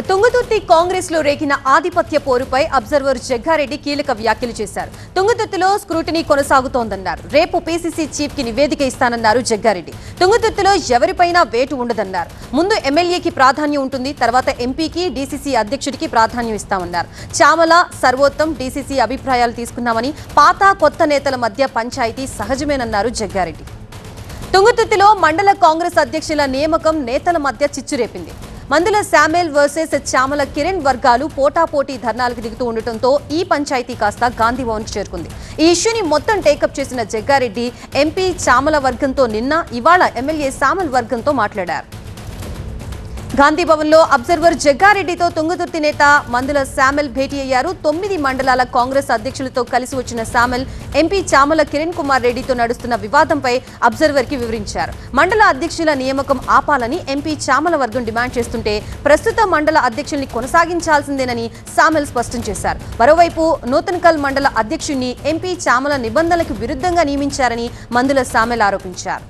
తుంగతుర్తి కాంగ్రెస్ లో రేగిన ఆధిపత్య పోరుపై అబ్జర్వర్ జగ్గారెడ్డి కీలక వ్యాఖ్యలు చేశారు. తుంగతుర్తిలో స్క్రూటినీ కొనసాగుతోందన్నారు. రేపు పీసీసీ చీఫ్ కి నివేదిక ఇస్తానన్నారు జగ్గారెడ్డి. తుంగతుర్తిలో ఎవరిపైనా వేటు ఉండదన్నారు. ముందు ఎమ్మెల్యేకి ప్రాధాన్యం ఉంటుంది, తర్వాత ఎంపీకి, డీసీసీ అధ్యక్షుడికి ప్రాధాన్యం ఇస్తామన్నారు. చామల, సర్వోత్తం, డీసీసీ అభిప్రాయాలు తీసుకున్నామని, పాత కొత్త నేతల మధ్య పంచాయతీ సహజమేనన్నారు జగ్గారెడ్డి. తుంగతుర్తిలో మండల కాంగ్రెస్ అధ్యక్షుల నియామకం నేతల మధ్య చిచ్చురేపింది. మందుల శామ్యుల్ వర్సెస్ చామల కిరణ్ వర్గాలు పోటాపోటీ ధర్నాలకు దిగుతూ ఉండటంతో ఈ పంచాయతీ కాస్త గాంధీభవన్కి చేరుకుంది. ఈ ఇష్యూని మొత్తం టేకప్ చేసిన జగ్గారెడ్డి ఎంపీ చామల వర్గంతో ఇవాళ ఎమ్మెల్యే శామ్యుల్ వర్గంతో మాట్లాడారు. గాంధీభవన్లో అబ్జర్వర్ జగ్గారెడ్డితో తుంగతుర్తి నేత మందుల శామ్యుల్ భేటీ అయ్యారు. 9 మండలాల కాంగ్రెస్ అధ్యక్షులతో కలిసి వచ్చిన శామ్యుల్ ఎంపీ చామల కిరణ్ కుమార్ రెడ్డితో నడుస్తున్న వివాదంపై అబ్జర్వర్ కి వివరించారు. మండల అధ్యక్షుల నియామకం ఆపాలని ఎంపీ చామల వర్గం డిమాండ్ చేస్తుంటే ప్రస్తుత మండల అధ్యక్షుల్ని కొనసాగించాల్సిందేనని శామ్యుల్ స్పష్టం చేశారు. మరోవైపు నూతన్కల్ మండల అధ్యక్షుడిని ఎంపీ చామల నిబంధనలకు విరుద్ధంగా నియమించారని మందుల శామ్యుల్ ఆరోపించారు.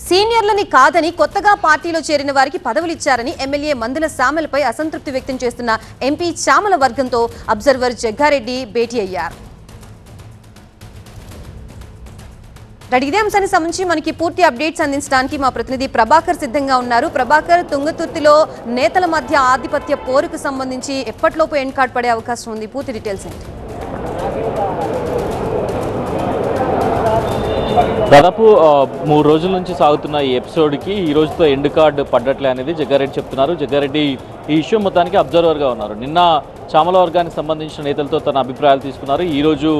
సీనియర్లని కాదని కొత్తగా పార్టీలో చేరిన వారికి పదవులిచ్చారని ఎమ్మెల్యే మందుల శామ్యుల్పై అసంతృప్తి వ్యక్తం చేస్తున్న ఎంపీ చామల వర్గంతో అబ్జర్వర్ జగ్గారెడ్డి భేటీ అయ్యారు. ఇదే అంశానికి సంబంధించి మనకి పూర్తి అప్డేట్స్ అందించడానికి మా ప్రతినిధి ప్రభాకర్ సిద్ధంగా ఉన్నారు. ప్రభాకర్, తుంగతుర్తిలో నేతల మధ్య ఆధిపత్య పోరుకు సంబంధించి ఎప్పటిలోపు ఎండ్ కార్డ్ పడే అవకాశం ఉంది? పూర్తి డీటెయిల్స్ ఏంటి? దాదాపు 3 రోజుల నుంచి సాగుతున్న ఈ ఎపిసోడ్కి ఈ రోజుతో ఎండ్ కార్డు పడ్డట్లే అనేది జగ్గారెడ్డి చెప్తున్నారు. జగ్గారెడ్డి ఈ ఇష్యూ మొత్తానికి అబ్జర్వర్గా ఉన్నారు. నిన్న చామల వర్గానికి సంబంధించిన నేతలతో తన అభిప్రాయాలు తీసుకున్నారు. ఈరోజు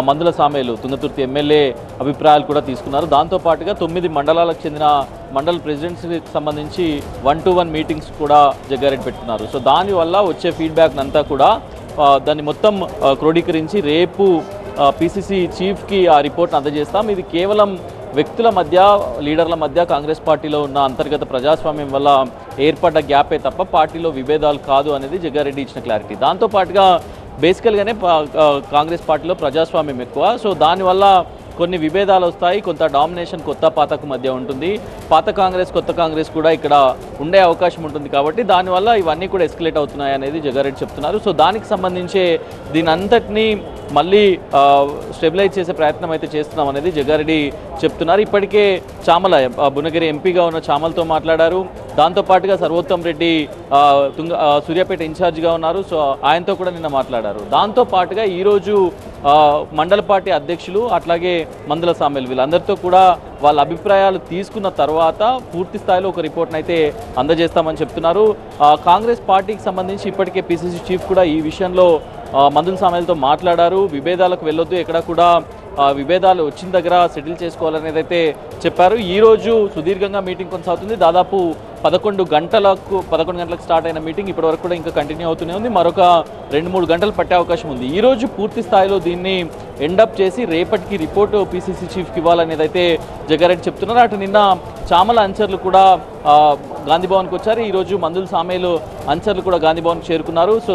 మందుల శామ్యుల్ తుంగతుర్తి ఎమ్మెల్యే అభిప్రాయాలు కూడా తీసుకున్నారు. దాంతోపాటుగా 9 మండలాలకు చెందిన మండల ప్రెసిడెంట్స్కి సంబంధించి 1-to-1 మీటింగ్స్ కూడా జగ్గారెడ్డి పెట్టుకున్నారు. సో దానివల్ల వచ్చే ఫీడ్బ్యాక్ అంతా కూడా దాన్ని మొత్తం క్రోడీకరించి రేపు పీసీసీ చీఫ్కి ఆ రిపోర్ట్ని అందజేస్తాం. ఇది కేవలం వ్యక్తుల మధ్య, లీడర్ల మధ్య కాంగ్రెస్ పార్టీలో ఉన్న అంతర్గత ప్రజాస్వామ్యం వల్ల ఏర్పడ్డ గ్యాపే తప్ప పార్టీలో విభేదాలు కాదు అనేది జగ్గారెడ్డి ఇచ్చిన క్లారిటీ. దాంతోపాటుగా బేసికల్గానే కాంగ్రెస్ పార్టీలో ప్రజాస్వామ్యం ఎక్కువ. సో దానివల్ల కొన్ని విభేదాలు వస్తాయి, కొంత డామినేషన్ కొత్త పాతకు మధ్య ఉంటుంది. పాత కాంగ్రెస్, కొత్త కాంగ్రెస్ కూడా ఇక్కడ ఉండే అవకాశం ఉంటుంది. కాబట్టి దానివల్ల ఇవన్నీ కూడా ఎస్కలేట్ అవుతున్నాయి అనేది జగ్గారెడ్డి చెప్తున్నారు. సో దానికి సంబంధించి దీని అంతటినీ మళ్ళీ స్టెబిలైజ్ చేసే ప్రయత్నం అయితే చేస్తున్నాం అనేది జగ్గారెడ్డి చెప్తున్నారు. ఇప్పటికే చామల భువనగిరి ఎంపీగా ఉన్న చామలతో మాట్లాడారు. దాంతోపాటుగా సర్వోత్తం రెడ్డి సూర్యాపేట ఇన్ఛార్జిగా ఉన్నారు. సో ఆయనతో కూడా నిన్న మాట్లాడారు. దాంతోపాటుగా ఈరోజు మండల పార్టీ అధ్యక్షులు అట్లాగే మందుల శామ్యుల్ వీళ్ళందరితో కూడా వాళ్ళ అభిప్రాయాలు తీసుకున్న తర్వాత పూర్తి స్థాయిలో ఒక రిపోర్ట్ని అయితే అందజేస్తామని చెప్తున్నారు. కాంగ్రెస్ పార్టీకి సంబంధించి ఇప్పటికే పీసీసీ చీఫ్ కూడా ఈ విషయంలో మందుల శామ్యుల్తో మాట్లాడారు. విభేదాలకు వెళ్ళొద్దు, ఎక్కడ కూడా విభేదాలు వచ్చిన దగ్గర సెటిల్ చేసుకోవాలనేది అయితే చెప్పారు. ఈరోజు సుదీర్ఘంగా మీటింగ్ కొనసాగుతుంది. దాదాపు 11 గంటలకు స్టార్ట్ అయిన మీటింగ్ ఇప్పటివరకు కూడా ఇంకా కంటిన్యూ అవుతూనే ఉంది. మరొక 2-3 గంటలు పట్టే అవకాశం ఉంది. ఈరోజు పూర్తి స్థాయిలో దీన్ని ఎండప్ చేసి రేపటికి రిపోర్టు పీసీసీ చీఫ్కి ఇవ్వాలనేది అయితే జగ్గారెడ్డి చెప్తున్నారు. అటు నిన్న చామల అనుచరులు కూడా గాంధీభవన్కి వచ్చారు. ఈరోజు మందుల శామ్యుల్ అనుచరులు కూడా గాంధీభవన్కి చేరుకున్నారు. సో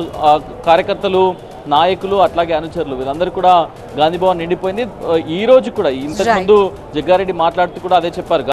కార్యకర్తలు, నాయకులు అట్లాగే అనుచరులు వీళ్ళందరూ కూడా గాంధీభవన్ నిండిపోయింది. ఈ రోజు కూడా ఇంతకుముందు జగ్గారెడ్డి మాట్లాడుతూ కూడా అదే చెప్పారు.